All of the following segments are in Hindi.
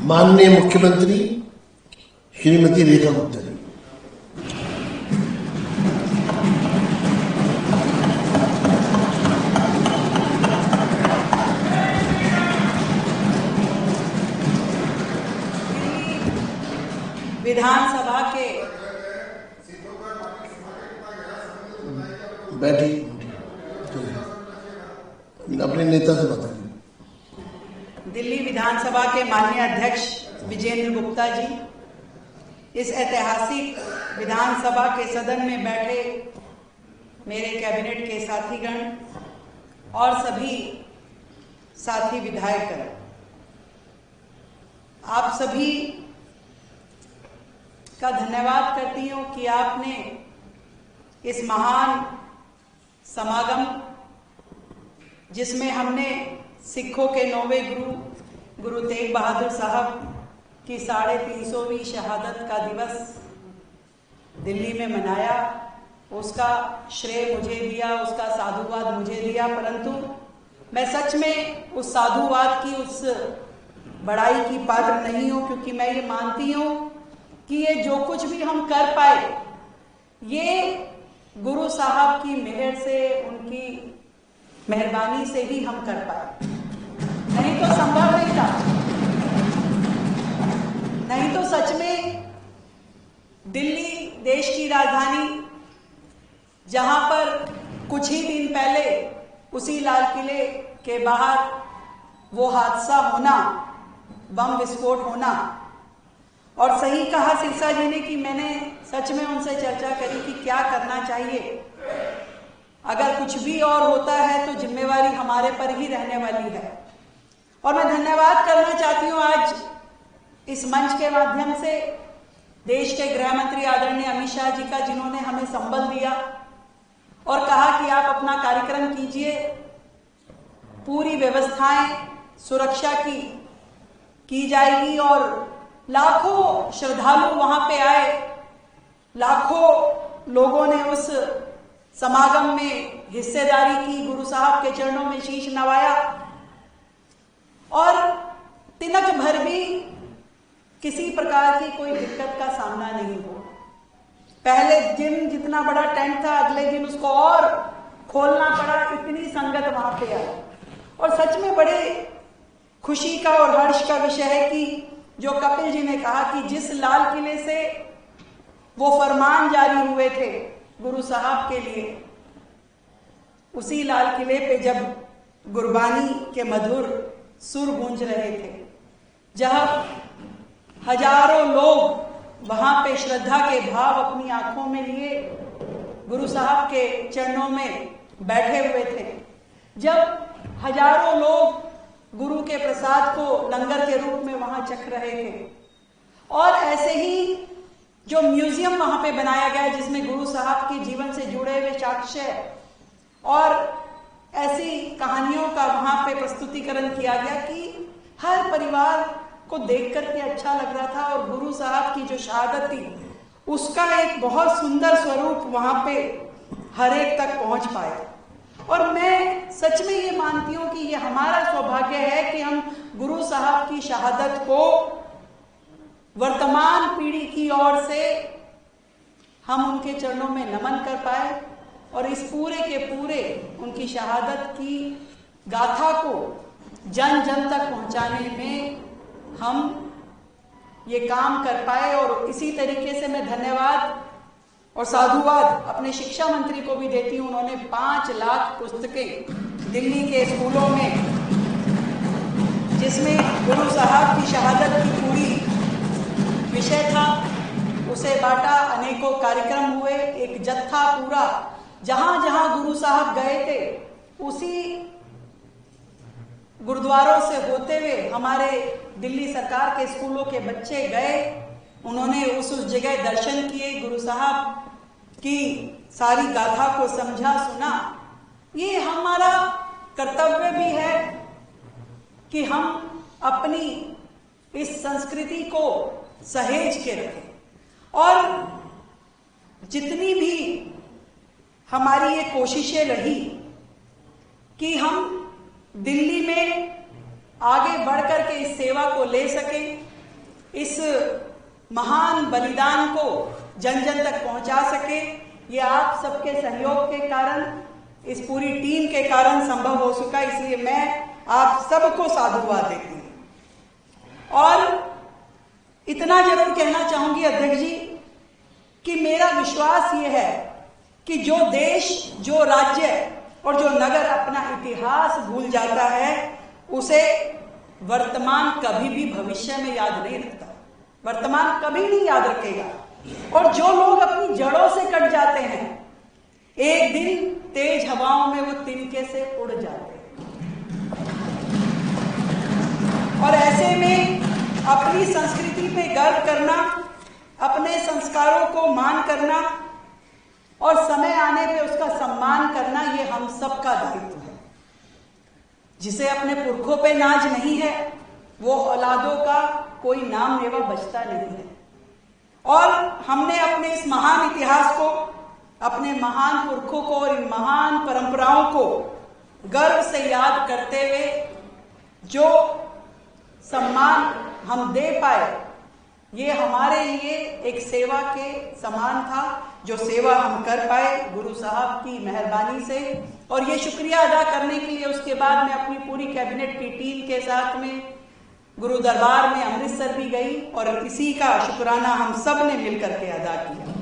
माननीय मुख्यमंत्री श्रीमती रेखा गुप्ता जी। विधानसभा के बैठी अपने नेता से बताइए। दिल्ली विधानसभा के माननीय अध्यक्ष विजेंद्र गुप्ता जी, इस ऐतिहासिक विधानसभा के सदन में बैठे मेरे कैबिनेट के साथीगण और सभी साथी विधायकगण, आप सभी का धन्यवाद करती हूँ कि आपने इस महान समागम, जिसमें हमने सिखों के 9वें गुरु तेग बहादुर साहब की 350वीं शहादत का दिवस दिल्ली में मनाया, उसका श्रेय मुझे दिया, उसका साधुवाद मुझे दिया। परंतु मैं सच में उस साधुवाद की, उस बड़ाई की पात्र नहीं हूँ, क्योंकि मैं ये मानती हूँ कि ये जो कुछ भी हम कर पाए, ये गुरु साहब की मेहर से, उनकी मेहरबानी से ही हम कर पाए, नहीं तो संभव नहीं था। नहीं तो सच में दिल्ली देश की राजधानी, जहां पर कुछ ही दिन पहले उसी लाल किले के बाहर वो हादसा होना, बम विस्फोट होना, और सही कहा सिरसा जी ने कि मैंने सच में उनसे चर्चा करी कि क्या करना चाहिए। अगर कुछ भी और होता है तो जिम्मेवारी हमारे पर ही रहने वाली है। और मैं धन्यवाद करना चाहती हूँ आज इस मंच के माध्यम से देश के गृह मंत्री आदरणीय अमित शाह जी का, जिन्होंने हमें संबल दिया और कहा कि आप अपना कार्यक्रम कीजिए, पूरी व्यवस्थाएं सुरक्षा की जाएगी। और लाखों श्रद्धालु वहां पे आए, लाखों लोगों ने उस समागम में हिस्सेदारी की, गुरु साहब के चरणों में शीश नवाया, और तिनक भर भी किसी प्रकार की कोई दिक्कत का सामना नहीं हो। पहले दिन जितना बड़ा टेंट था, अगले दिन उसको और खोलना पड़ा, इतनी संगत वहां पे आई। और सच में बड़े खुशी का और हर्ष का विषय है कि जो कपिल जी ने कहा कि जिस लाल किले से वो फरमान जारी हुए थे गुरु साहब के लिए, उसी लाल किले पे जब गुरबानी के मधुर सुर गूंज रहे थे, जहां हजारों लोग वहां पे श्रद्धा के भाव अपनी आंखों में लिए गुरु साहब के चरणों में बैठे हुए थे, जब हजारों लोग गुरु के प्रसाद को लंगर के रूप में वहां चख रहे थे, और ऐसे ही जो म्यूजियम वहां पे बनाया गया जिसमें गुरु साहब के जीवन से जुड़े हुए साक्ष्य और ऐसी कहानियों का वहां पे प्रस्तुतिकरण किया गया कि हर परिवार को देख करके अच्छा लग रहा था। और गुरु साहब की जो शहादत थी, उसका एक बहुत सुंदर स्वरूप वहां पे हर एक तक पहुंच पाया। और मैं सच में ये मानती हूं कि ये हमारा सौभाग्य है कि हम गुरु साहब की शहादत को वर्तमान पीढ़ी की ओर से हम उनके चरणों में नमन कर पाए, और इस पूरे के पूरे उनकी शहादत की गाथा को जन जन तक पहुंचाने में हम ये काम कर पाए। और इसी तरीके से मैं धन्यवाद और साधुवाद अपने शिक्षा मंत्री को भी देती हूँ। उन्होंने 5 लाख पुस्तकें दिल्ली के स्कूलों में, जिसमें गुरु साहब की शहादत की पूरी विषय था, उसे बांटा। अनेकों कार्यक्रम हुए, एक जत्था पूरा जहां जहां गुरु साहब गए थे उसी गुरुद्वारों से होते हुए हमारे दिल्ली सरकार के स्कूलों के बच्चे गए, उन्होंने उस जगह दर्शन किए, गुरु साहब की सारी गाथा को समझा, सुना। ये हमारा कर्तव्य भी है कि हम अपनी इस संस्कृति को सहेज के रखें, और जितनी भी हमारी ये कोशिशें रही कि हम दिल्ली में आगे बढ़कर के इस सेवा को ले सकें, इस महान बलिदान को जन जन तक पहुंचा सके, ये आप सबके सहयोग के कारण, इस पूरी टीम के कारण संभव हो सका। इसलिए मैं आप सबको साधुवाद देती हूं। और इतना जरूर कहना चाहूंगी अध्यक्ष जी कि मेरा विश्वास ये है कि जो देश, जो राज्य और जो नगर अपना इतिहास भूल जाता है, उसे वर्तमान कभी भी भविष्य में याद नहीं रखता, वर्तमान कभी नहीं याद रखेगा। और जो लोग अपनी जड़ों से कट जाते हैं, एक दिन तेज हवाओं में वो तिनके से उड़ जाते हैं। और ऐसे में अपनी संस्कृति पे गर्व करना, अपने संस्कारों को मान करना और समय आने पे उसका सम्मान करना, ये हम सबका दायित्व है। जिसे अपने पुरखों पे नाज नहीं है, वो औलादों का कोई नाम लेवा बचता नहीं है। और हमने अपने इस महान इतिहास को, अपने महान पुरखों को और इन महान परंपराओं को गर्व से याद करते हुए जो सम्मान हम दे पाए, ये हमारे लिए एक सेवा के समान था। जो सेवा हम कर पाए गुरु साहब की मेहरबानी से, और ये शुक्रिया अदा करने के लिए उसके बाद मैं अपनी पूरी कैबिनेट की टीम के साथ में गुरु दरबार में अमृतसर भी गई और इसी का शुक्राना हम सब ने मिलकर के अदा किया।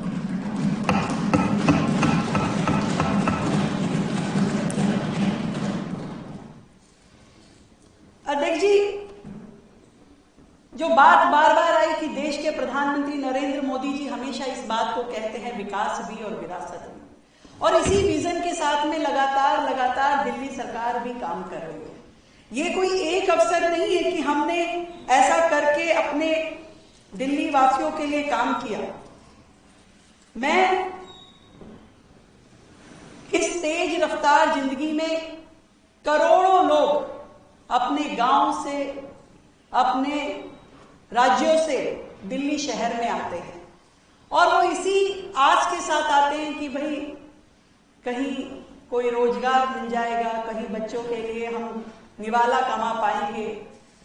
अध्यक्ष जी, जो बात बार बार आई कि देश के प्रधानमंत्री नरेंद्र मोदी जी हमेशा इस बात को कहते हैं, विकास भी और विरासत भी, और इसी विजन के साथ में लगातार दिल्ली सरकार भी काम कर रही है। ये कोई एक अवसर नहीं है कि हमने ऐसा करके अपने दिल्ली वासियों के लिए काम किया। मैं इस तेज रफ्तार जिंदगी में करोड़ों लोग अपने गांव से, अपने राज्यों से दिल्ली शहर में आते हैं, और वो इसी आस के साथ आते हैं कि भाई कहीं कोई रोजगार मिल जाएगा, कहीं बच्चों के लिए हम निवाला कमा पाएंगे।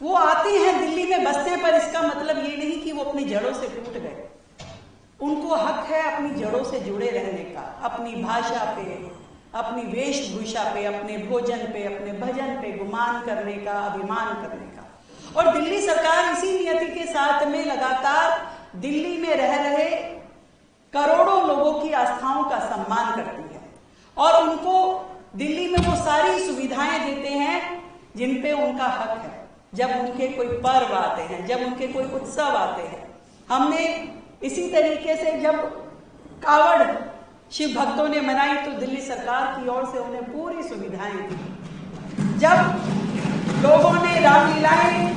वो आते हैं दिल्ली में बसने पर, इसका मतलब ये नहीं कि वो अपनी जड़ों से टूट गए। उनको हक है अपनी जड़ों से जुड़े रहने का, अपनी भाषा पे, अपनी वेशभूषा पे, अपने भोजन पे, अपने भजन पे गुमान करने का, अभिमान करने का। और दिल्ली सरकार इसी नियति के साथ में लगातार दिल्ली में रह रहे करोड़ों लोगों की आस्थाओं का सम्मान करती है और उनको दिल्ली में वो सारी सुविधाएं देते हैं जिन पे उनका हक है। जब उनके कोई पर्व आते हैं, जब उनके कोई उत्सव आते हैं, हमने इसी तरीके से जब कावड़ शिव भक्तों ने मनाई तो दिल्ली सरकार की ओर से उन्हें पूरी सुविधाएं दी। जब लोगों ने रामलीलाएं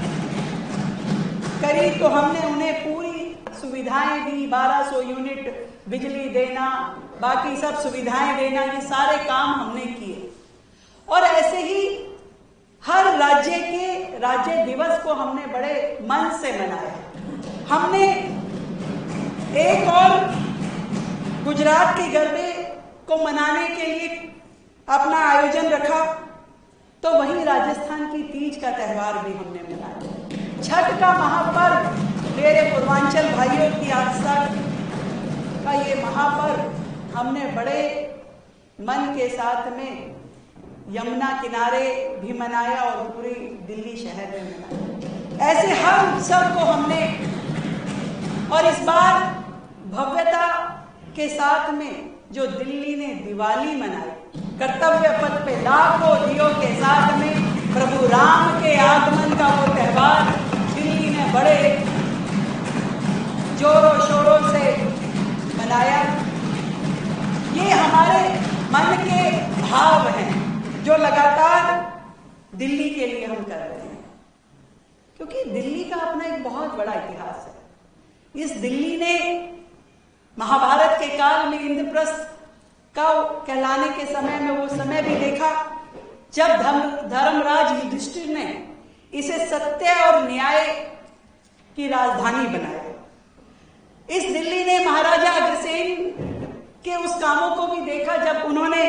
करी तो हमने उन्हें पूरी सुविधाएं दी, 1200 यूनिट बिजली देना, बाकी सब सुविधाएं देना, ये सारे काम हमने किए। और ऐसे ही हर राज्य के राज्य दिवस को हमने बड़े मन से मनाया। हमने एक और गुजरात के गरबे को मनाने के लिए अपना आयोजन रखा, तो वहीं राजस्थान की तीज का त्योहार भी हमने मनाया। छठ का महापर्व मेरे पूर्वांचल भाइयों की आस्था का ये महापर्व हमने बड़े मन के साथ में यमुना किनारे भी मनाया और पूरी दिल्ली शहर में मनाया। ऐसे हम सब को हमने, और इस बार भव्यता के साथ में जो दिल्ली ने दिवाली मनाई, कर्तव्य पथ पे लाखों दियों के साथ में प्रभु राम के आगमन का वो त्योहार दिल्ली ने बड़े जोरों शोरों से मनाया। ये हमारे मन के भाव हैं जो लगातार दिल्ली के लिए हम कर रहे हैं, क्योंकि दिल्ली का अपना एक बहुत बड़ा इतिहास है। इस दिल्ली ने महाभारत के काल में इंद्रप्रस्थ का कहलाने के समय में वो समय भी देखा जब धर्मराज युधिष्ठिर ने इसे सत्य और न्याय की राजधानी बनाया। इस दिल्ली ने महाराजा अग्रसेन के उस कामों को भी देखा जब उन्होंने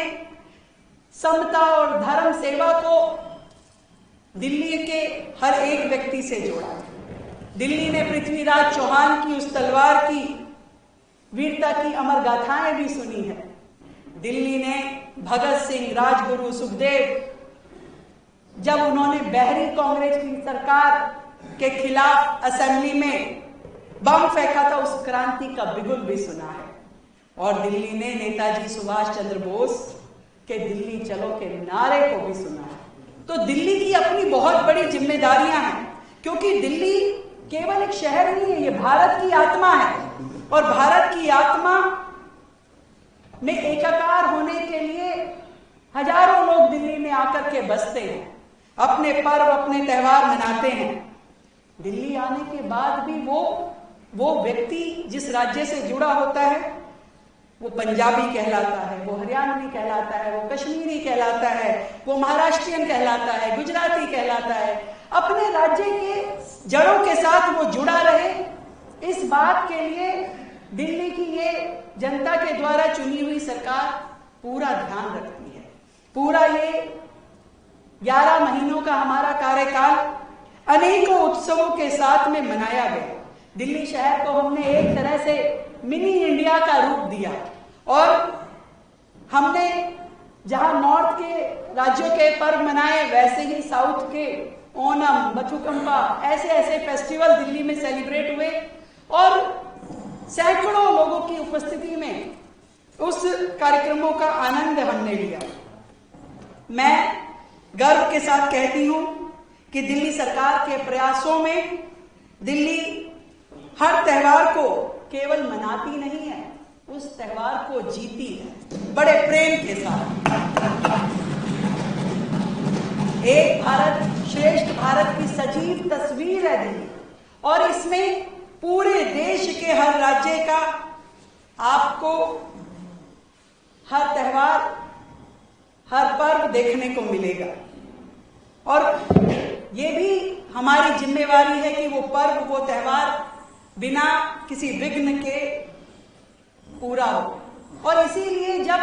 समता और धर्म सेवा को दिल्ली के हर एक व्यक्ति से जोड़ा। दिल्ली ने पृथ्वीराज चौहान की उस तलवार की वीरता की अमर गाथाएं भी सुनी है। दिल्ली ने भगत सिंह, राजगुरु, सुखदेव, जब उन्होंने बहरी कांग्रेस की सरकार के खिलाफ असेंबली में बम फेंका था, उस क्रांति का बिगुल भी सुना है। और दिल्ली ने नेताजी सुभाष चंद्र बोस के दिल्ली चलो के नारे को भी सुना है। तो दिल्ली की अपनी बहुत बड़ी जिम्मेदारियां हैं, क्योंकि दिल्ली केवल एक शहर नहीं है, ये भारत की आत्मा है। और भारत की आत्मा में एकाकार होने के लिए हजारों लोग दिल्ली में आकर के बसते हैं, अपने पर्व, अपने त्योहार मनाते हैं। दिल्ली आने के बाद भी वो व्यक्ति जिस राज्य से जुड़ा होता है, वो पंजाबी कहलाता है, वो हरियाणवी कहलाता है, वो कश्मीरी कहलाता है, वो महाराष्ट्रियन कहलाता है, गुजराती कहलाता है। अपने राज्य के जड़ों के साथ वो जुड़ा रहे, इस बात के लिए दिल्ली की ये जनता के द्वारा चुनी हुई सरकार पूरा ध्यान रखती है। पूरा ये 11 महीनों का हमारा कार्यकाल अनेकों उत्सवों के साथ में मनाया गया। दिल्ली शहर को हमने एक तरह से मिनी इंडिया का रूप दिया, और हमने जहां नॉर्थ के राज्यों के पर्व मनाए, वैसे ही साउथ के ओणम, बथुकम्पा, ऐसे ऐसे फेस्टिवल दिल्ली में सेलिब्रेट हुए। और सैकड़ों लोगों की उपस्थिति में उस कार्यक्रमों का आनंद हमने लिया। मैं गर्व के साथ कहती हूं कि दिल्ली सरकार के प्रयासों में दिल्ली हर त्योहार को केवल मनाती नहीं है, उस त्योहार को जीती है बड़े प्रेम के साथ। एक भारत श्रेष्ठ भारत की सजीव तस्वीर है दिल्ली, और इसमें पूरे देश के हर राज्य का आपको हर त्योहार, हर पर्व देखने को मिलेगा। और ये भी हमारी जिम्मेवारी है कि वो पर्व, वो त्योहार बिना किसी विघ्न के पूरा हो। और इसीलिए जब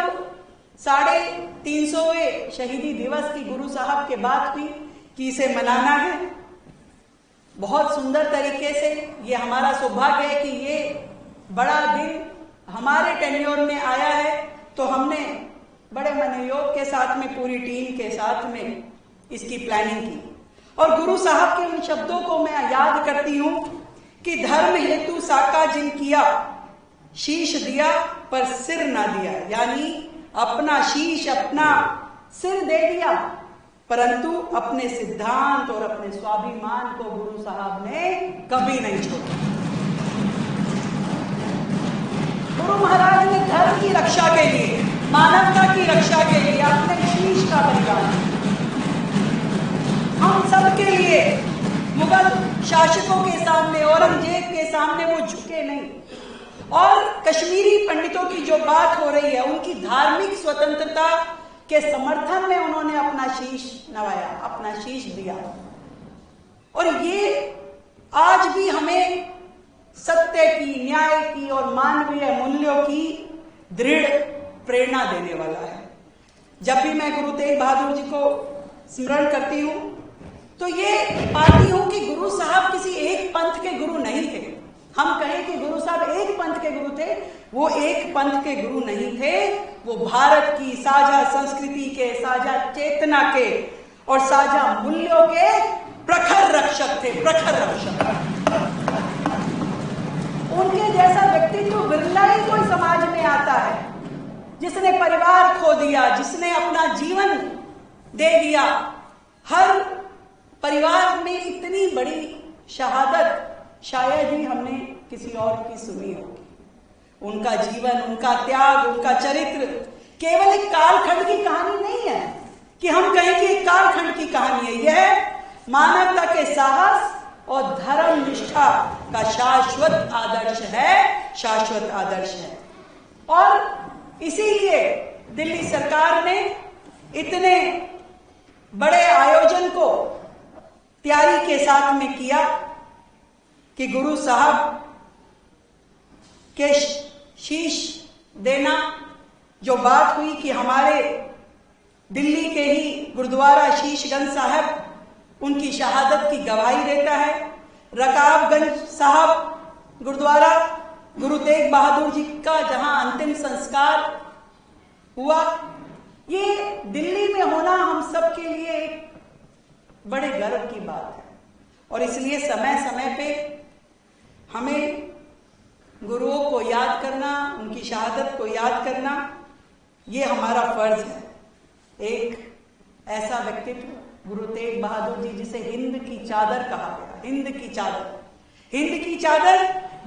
350वें शहीदी दिवस की गुरु साहब के बात हुई कि इसे मनाना है, बहुत सुंदर तरीके से, ये हमारा सौभाग्य है कि ये बड़ा दिन हमारे टेन्योर में आया है। तो हमने बड़े मनोयोग के साथ में, पूरी टीम के साथ में इसकी प्लानिंग की। और गुरु साहब के उन शब्दों को मैं याद करती हूं कि धर्म हेतु साका जिन किया, शीश दिया पर सिर ना दिया। यानी अपना शीश, अपना सिर दे दिया, परंतु अपने सिद्धांत और अपने स्वाभिमान को गुरु साहब ने कभी नहीं छोड़ा। गुरु महाराज ने धर्म की रक्षा के लिए, मानवता की रक्षा के लिए अपने शीश का बलिदान, हम सब के लिए, मुगल शासकों के सामने, औरंगजेब के सामने वो झुके नहीं। और कश्मीरी पंडितों की जो बात हो रही है, उनकी धार्मिक स्वतंत्रता के समर्थन में उन्होंने अपना शीश नवाया, अपना शीश दिया। और ये आज भी हमें सत्य की, न्याय की और मानवीय मूल्यों की दृढ़ प्रेरणा देने वाला है। जब भी मैं गुरु तेग बहादुर जी को स्मरण करती हूं, तो ये पाती हूं कि गुरु साहब किसी एक पंथ के गुरु नहीं थे। हम कहें कि गुरु साहब एक पंथ के गुरु थे, वो एक पंथ के गुरु नहीं थे। वो भारत की साझा संस्कृति के, साझा चेतना के और साझा मूल्यों के प्रखर रक्षक थे, प्रखर रक्षक। उनके जैसा व्यक्तित्व बिरला ही कोई समाज में आता है, जिसने परिवार खो दिया, जिसने अपना जीवन दे दिया। हर परिवार में इतनी बड़ी शहादत शायद ही हमने किसी और की सुनी होगी। उनका जीवन, उनका त्याग, उनका चरित्र केवल एक कालखंड की कहानी नहीं है कि हम कहें कि एक कालखंड की कहानी है। यह मानवता के साहस और धर्म निष्ठा का शाश्वत आदर्श है, शाश्वत आदर्श है। और इसीलिए दिल्ली सरकार ने इतने बड़े आयोजन को तैयारी के साथ में किया कि गुरु साहब के शीश देना, जो बात हुई कि हमारे दिल्ली के ही गुरुद्वारा शीशगंज साहब उनकी शहादत की गवाही देता है। रकाबगंज साहब गुरुद्वारा गुरु तेग बहादुर जी का जहां अंतिम संस्कार हुआ, ये दिल्ली में होना हम सब के लिए एक बड़े गर्व की बात है। और इसलिए समय समय पे हमें गुरुओं को याद करना, उनकी शहादत को याद करना, ये हमारा फर्ज है। एक ऐसा व्यक्तित्व गुरु तेग बहादुर जी, जिसे हिंद की चादर कहा गया, हिंद की चादर, हिंद की चादर,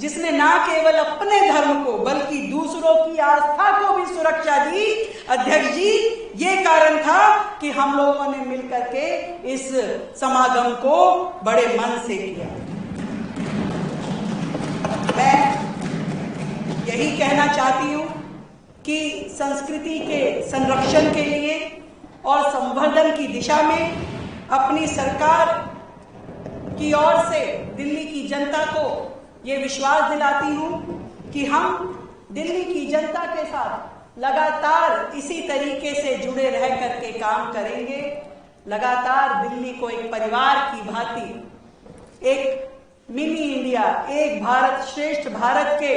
जिसने ना केवल अपने धर्म को बल्कि दूसरों की आस्था को भी सुरक्षा दी। अध्यक्ष जी, ये कारण था कि हम लोगों ने मिलकर के इस समागम को बड़े मन से किया। मैं यही कहना चाहती हूं कि संस्कृति के संरक्षण के लिए और संवर्धन की दिशा में अपनी सरकार की ओर से दिल्ली की जनता को ये विश्वास दिलाती हूं कि हम दिल्ली की जनता के साथ लगातार इसी तरीके से जुड़े रह करके काम करेंगे। लगातार दिल्ली को एक परिवार की भांति, एक मिनी इंडिया, एक भारत श्रेष्ठ भारत के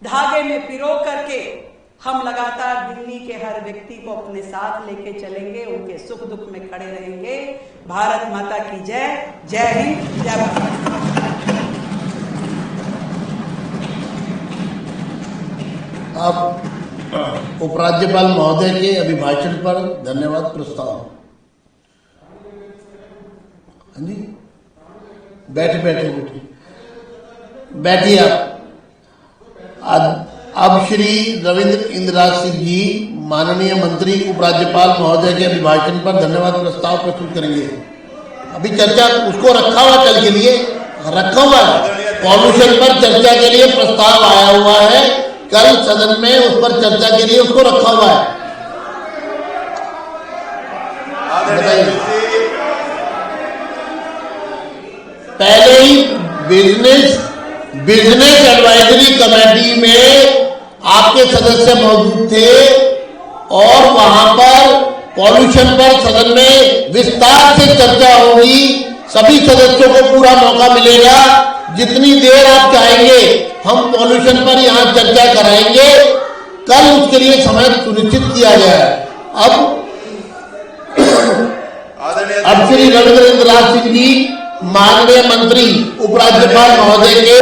धागे में पिरो करके हम लगातार दिल्ली के हर व्यक्ति को अपने साथ लेके चलेंगे, उनके सुख दुख में खड़े रहेंगे। भारत माता की जय। जय हिंद, जय भारत। अब उपराज्यपाल महोदय के अभिभाषण पर धन्यवाद प्रस्ताव। हाँ जी, बैठिए आप। अब श्री रविंद्र इंद्रराज सिंह जी, माननीय मंत्री उपराज्यपाल महोदय के अभिभाषण पर धन्यवाद प्रस्ताव प्रस्तुत करेंगे। अभी चर्चा उसको रखा हुआ, कल के लिए रखा हुआ है, पॉल्यूशन पर चर्चा के लिए प्रस्ताव आया हुआ है, कल सदन में उस पर चर्चा के लिए उसको रखा हुआ है। बताइए। पहले ही बिजनेस एडवाइजरी कमेटी में आपके सदस्य मौजूद थे और वहां पर पॉल्यूशन पर सदन में विस्तार से चर्चा होगी। सभी सदस्यों को पूरा मौका मिलेगा, जितनी देर आप चाहेंगे हम पॉल्यूशन पर यहां चर्चा कराएंगे। कल उसके लिए समय सुनिश्चित किया गया है। अब श्री रविंद्र इंद्रराज सिंह जी, माननीय मंत्री उपराज्यपाल महोदय के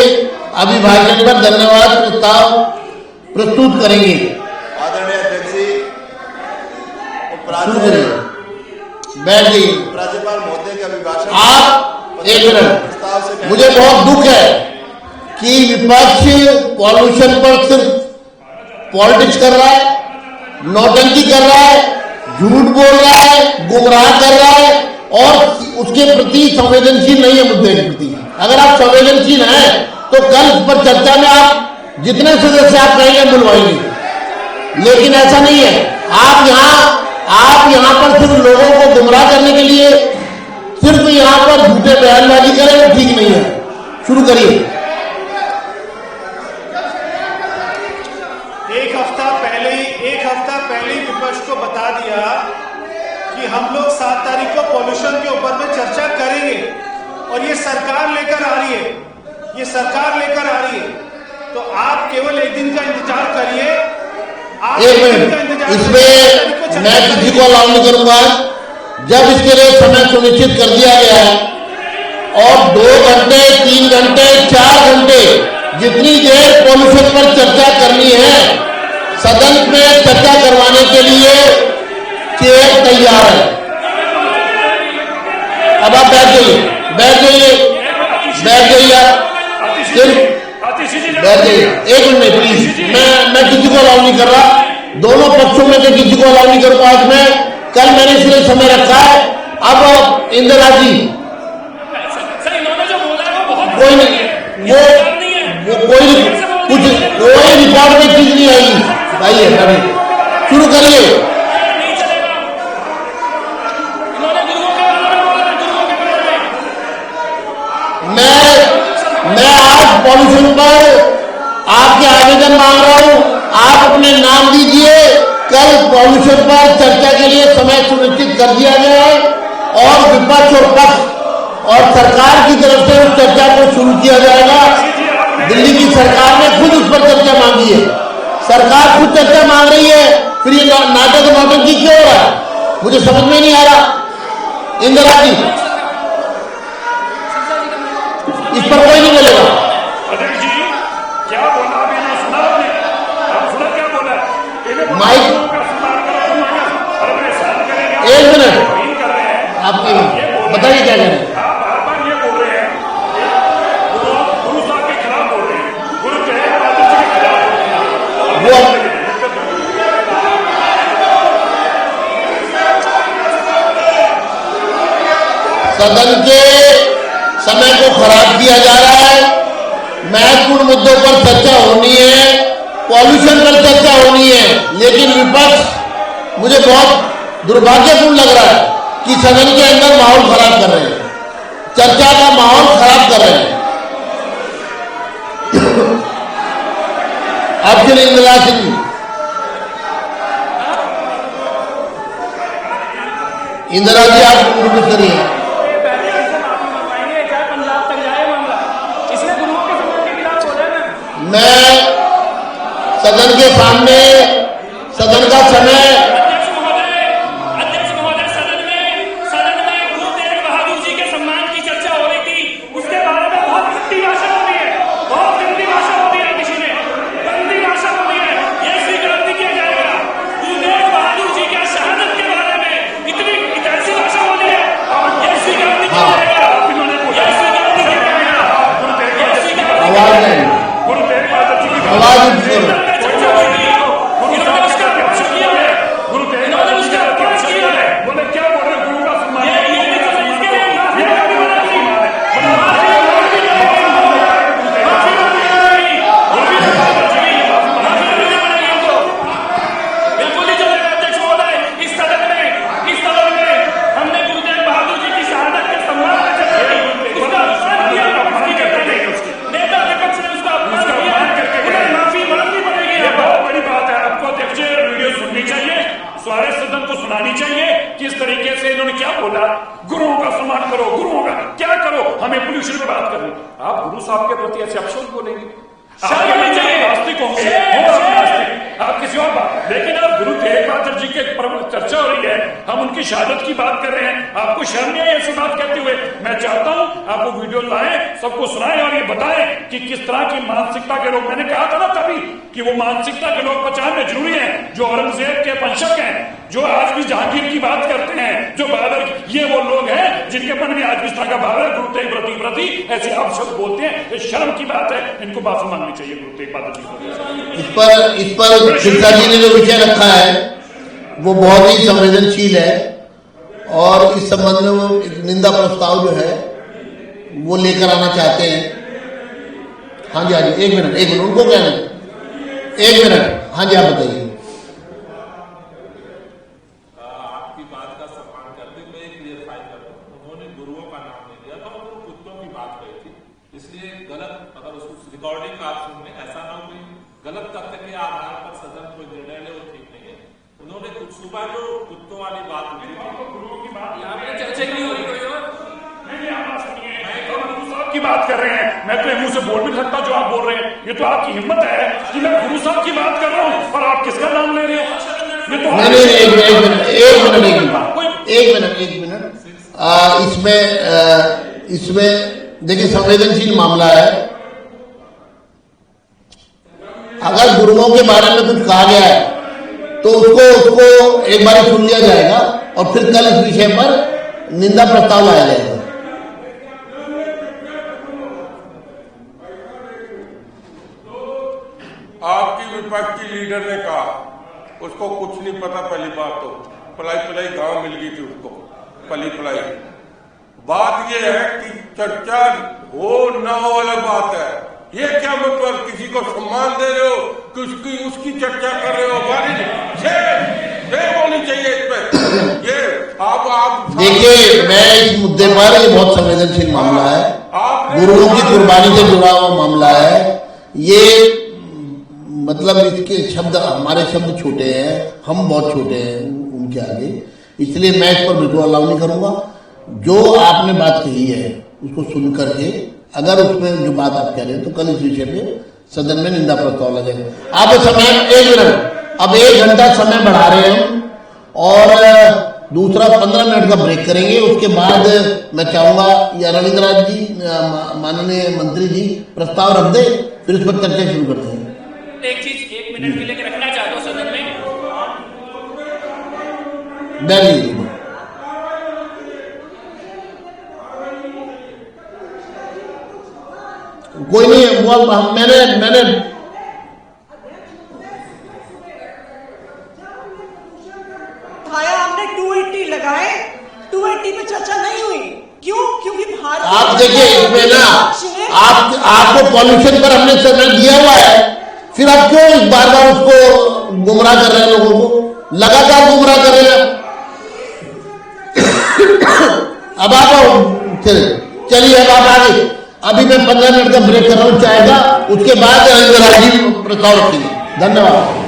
अभिभाषण पर धन्यवाद प्रस्ताव प्रस्तुत करेंगे। आदरणीय अध्यक्ष जी, बैठ जाइए। उपराज्यपाल महोदय के अभिभाषण। आप एक मिनट, मुझे बहुत दुख है कि विपक्ष पॉल्यूशन पर सिर्फ पॉलिटिक्स कर रहा है, नौटंकी कर रहा है, झूठ बोल रहा है, गुमराह कर रहा है और उसके प्रति संवेदनशील नहीं है मुद्दे के प्रति। अगर आप संवेदनशील हैं तो कल पर चर्चा में आप जितने सदस्य आप कहेंगे बुलवाएंगे, लेकिन ऐसा नहीं है। आप यहाँ पर सिर्फ लोगों को गुमराह करने के लिए सिर्फ यहाँ पर झूठे बयानबाजी करें, वो ठीक नहीं है। शुरू करिए। एक हफ्ता पहले ही विपक्ष को बता दिया कि हम लोग 7 तारीख को पॉल्यूशन के ऊपर में चर्चा करेंगे और ये सरकार लेकर आ रही है, तो आप केवल एक दिन का इंतजार करिए। एक मिनट, इसमें मैं किसी को अलाउ नहीं करूंगा। जब इसके लिए समय सुनिश्चित कर दिया गया है और 2 घंटे, 3 घंटे, 4 घंटे, जितनी देर पॉल्यूशन पर चर्चा करनी है, सदन में चर्चा करवाने के लिए चेयर तैयार है। अब आप बैठ जाइए आप, बैठ जाइए। एक मिनट प्लीज, मैं किसी को अलाउ नहीं कर रहा, दोनों पक्षों में से किसी को अलाउ नहीं करूंगा आज मैं। कल मैंने इसलिए समय रखा है। अब इंदिरा जी, कोई नहीं, वो कोई रिकॉर्ड में चीज नहीं आएगी। आइए, शुरू करिए। मैं आज पॉल्यूशन पर आपके आवेदन मांग रहा हूं, आप अपने नाम दीजिए। कल पॉल्यूशन पर चर्चा के लिए समय सुनिश्चित कर दिया गया है और विपक्ष और पक्ष और सरकार की तरफ से उस किया जाएगा। दिल्ली की सरकार ने खुद उस पर चर्चा मांगी है, सरकार खुद चर्चा मांग रही है, फिर ये नाटक नौटंकी क्यों हो रहा है? मुझे समझ में नहीं आ रहा। इंदिरा जी, इस पर कोई नहीं बोलेगा। अध्यक्ष जी क्या बोला अभी ना सुना आपने? आप सुना क्या बोला? माइक एक मिनट, आप बताइए क्या करें। आप बार बार ये बोल रहे हैं गुरु साहब के खिलाफ बोल रहे हैं, गुरु तेग बहादुर जी के खिलाफ बोल रहे हैं। सदन के समय को खराब किया जा रहा है। महत्वपूर्ण मुद्दों पर चर्चा होनी है, पॉल्यूशन पर चर्चा होनी है, लेकिन विपक्ष, मुझे बहुत दुर्भाग्यपूर्ण लग रहा है कि सदन के अंदर माहौल खराब कर रहे हैं, चर्चा का माहौल खराब कर रहे हैं। अब श्री इंदिरा सिंह जी, इंदिरा जी आप इंट्रोड्यूस करिए। मैं सदन के सामने, सदन का समय, अध्यक्ष महोदय सदन में गुरु तेग बहादुर जी के सम्मान की चर्चा हो रही थी, उसके बारे में बहुत गंदी भाषा हो रही है, बहुत गंदी भाषा हो रही है, किसी ने गंदी भाषा हो रही है, ये स्वीकार नहीं किया जाएगा। गुरु तेग बहादुर जी के शहादत के बारे में इतनी ऐसी भाषा हो रही है, ये स्वीकार नहीं किया जाएगा। आवाज नहीं, गुरु तेग बहादुर जी की आवाज नहीं, चर्चा हुई थी, गुरु तेग उसका अध्यक्ष किया है, गुरु तेग बहादुर उसका अध्यक्ष किया है, बोले क्या बोल रहे गुरु का सम्मान बिल्कुल ही चलेगा। अध्यक्ष महोदय इस सदन में हमने गुरु तेग बहादुर जी की शहादत के सम्मान में चर्चा की, उसका अपमान किया, नेता विपक्ष ने उसका अपमान किया, उन्हें माफी मांगनी पड़ेगी। ये बहुत बड़ी बात है, आपको अध्यक्ष वीडियो सुननी चाहिए, सारे सदन को सुनानी चाहिए किस तरीके से इन्होंने क्या बोला। गुरुओं का सम्मान करो, गुरुओं का क्या करो, हमें पोल्यूशन पे बात करनी। आप गुरु साहब के प्रति ऐसे अपशब्द बोलेंगे, नास्तिक होंगे, आप किसी और बात, लेकिन आप गुरु तेग बहादुर जी के चर्चा हो रही है, हम उनकी शहादत की बात कर रहे हैं, आपको शर्म नहीं है ऐसी बात कहते हुए? मैं चाहता हूं आप वो वीडियो लाएं, सबको सुनाएं और ये बताएं कि किस तरह की मानसिकता के लोग, मैंने कहा था ना तभी कि वो मानसिकता के लोग पहचानने जरूरी है, जो औरंगजेब के वंशक हैं, जो आज भी जहांगीर की बात करते हैं, जो बाबर, ये वो लोग हैं जिनके मन में आज भी इस तरह का भाव है, गुरु तेग प्रति ऐसे आप शब्द बोलते हैं, ये शर्म की बात है, इनको माफी मांगनी चाहिए गुरु तेग बहादुर जी को। इस पर शिक्षा जी ने जो विषय रखा है वो बहुत ही संवेदनशील है, और इस संबंध में वो एक निंदा प्रस्ताव जो है वो लेकर आना चाहते हैं। हाँ जी, हाँ जी, एक मिनट उनको क्या नहीं, एक मिनट, हाँ जी आप बताइए। आपकी बात का सम्मान करते हुए एक क्लियरफाई करता हूं, उन्होंने गुरुओं का नाम नहीं लिया था, उन्होंने कुत्तों की बात कही थी, इसलिए गलत, अगर उस रिकॉर्डिंग आप सुन लें, ऐसा ना कोई गलत तथ्य के आधार पर सदन कोई निर्णय ले, वो ठीक नहीं है। उन्होंने कुछ सुबह जो कुत्तों वाली बात हुई थी, गुरुओं की बात यहाँ पे चर्चा नहीं हो रही, कोई और नहीं, आप बात सुनिए, मैं तो गुरु साहब की बात कर रहे हैं, मैं तो मुंह से बोल भी नहीं सकता जो आप बोल रहे हैं, ये तो आपकी हिम्मत है कि मैं गुरु साहब की बात कर रहा हूँ और आप किसका नाम ले रहे हैं? ये तो एक मिनट, इसमें देखिए संवेदनशील मामला है। अगर गुरुओं के बारे में कुछ कहा गया है तो उसको एक बार सुन लिया जाएगा और फिर कल इस विषय पर निंदा प्रस्ताव लाया जाएगा। आपकी विपक्ष की लीडर ने कहा उसको कुछ नहीं पता, पहली बात तो पलाई गांव मिल गई थी उसको, पलाई। बात यह है कि चर्चा हो न हो अलग बात है, ये क्या मतलब किसी को सम्मान दे रहे हो कि उसकी चर्चा कर रहे हो, होनी चाहिए इस पे। ये आप देखिए, मैं इस मुद्दे पर, ये बहुत संवेदनशील मामला है, गुरुओं की कुर्बानी से जुड़ा हुआ मामला है, ये मतलब इसके शब्द, हमारे शब्द छोटे हैं, हम बहुत छोटे हैं उनके आगे, इसलिए मैं इस पर बिल्कुल अलाउ नहीं करूंगा। जो आपने बात कही है उसको सुन करके अगर उसमें जो बात आप कह रहे हैं तो कल इस विषय पे सदन में निंदा प्रस्ताव लगेगा। अब समय 1 मिनट, अब 1 घंटा समय बढ़ा रहे हैं हम और दूसरा 15 मिनट का ब्रेक करेंगे। उसके बाद मैं चाहूंगा या रविंद्रनाथ जी, माननीय मंत्री जी प्रस्ताव रख दे, फिर उस पर चर्चा शुरू करते हैं। एक चीज 1 मिनट के लिए रखना चाहता हूँ सदन में। कोई नहीं, वो मैंने हमने 280 लगाए, 280 पे चर्चा नहीं हुई। क्यों? क्योंकि भारत, आप देखिए इसमें ना आपको पॉल्यूशन पर हमने समय दिया हुआ है, फिर आप क्यों इस बार उसको गुमराह कर रहे हैं, लोगों को लगातार गुमराह कर रहे हैं। अब आप चलिए, अब आप आगे, अभी मैं 15 मिनट का ब्रेक कर रहा हूं चाय का, उसके बाद राजीव प्रस्ताव रखेंगे। धन्यवाद।